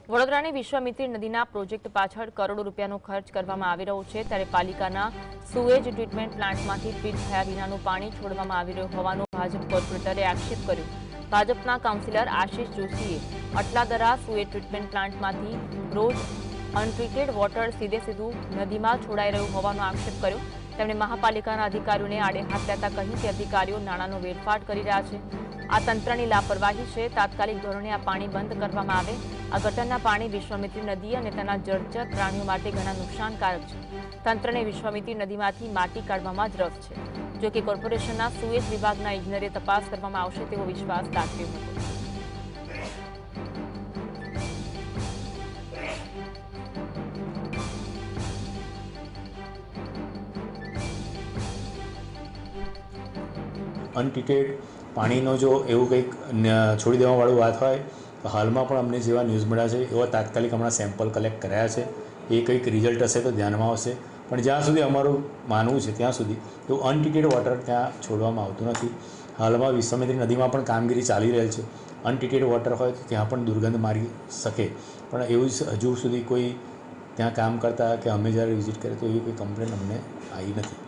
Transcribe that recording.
વડોદરાની વિશ્વામિત્રી નદીના પ્રોજેક્ટ પાછળ કરોડો રૂપિયાનો ખર્ચ કરવામાં આવી રહ્યો છે, ત્યારે પાલિકાના સુએજ ટ્રીટમેન્ટ પ્લાન્ટમાંથી ટ્રીટ થયા વિનાનું પાણી છોડવામાં આવી રહ્યું હોવાનો ભાજપ કોર્પોરેટરે આક્ષેપ કર્યો. ભાજપના કાઉન્સિલર આશિષ જોશીએ અટલાદરા સુએજ ટ્રીટમેન્ટ પ્લાન્ટમાંથી રોજ અનટ્રીટેડ વોટર સીધું નદીમાં છોડાઈ રહ્યું હોવાનો આક્ષેપ કર્યો. તેમણે મહાપાલિકાના અધિકારીઓને આડે હાથ લેતા કહ્યું કે અધિકારીઓ નાણાંનો વેડફાટ કરી રહ્યા છે. આ તંત્રની લાપરવાહી છે. તાત્કાલિક ધોરણે આ પાણી બંધ કરવામાં આવે. આ ગટરના પાણી વિશ્વામિત્રી નદી અને તેના જળચર પ્રાણીઓ માટે ઘણા નુકસાનકારક છે. તંત્રને વિશ્વામિત્રી નદીમાંથી માટી કાઢવામાં જ રસ છે. જો કે કોર્પોરેશનના સુએજ વિભાગના ઇજનેરે તપાસ કરવામાં આવશે તેવો વિશ્વાસ દાખવ્યો હતો. અનટ્રીટેડ પાણીનો જો એવું કંઈક છોડી દેવાવાળું વાત હોય તો હાલમાં પણ અમને જેવા ન્યૂઝ મળ્યા છે એવા તાત્કાલિક હમણાં સેમ્પલ કલેક્ટ કર્યા છે. એ કંઈક રિઝલ્ટ હશે તો ધ્યાનમાં આવશે. પણ જ્યાં સુધી અમારું માનવું છે ત્યાં સુધી એવું અનટ્રીટેડ વોટર ત્યાં છોડવામાં આવતું નથી. હાલમાં વિશ્વામિત્રી નદીમાં પણ કામગીરી ચાલી રહેલ છે. અનટ્રીટેડ વોટર હોય તો ત્યાં પણ દુર્ગંધ મારી શકે, પણ એવું હજુ સુધી કોઈ ત્યાં કામ કરતા કે અમે જ્યારે વિઝિટ કરીએ તો એવી કોઈ કમ્પ્લેન અમને આવી નથી.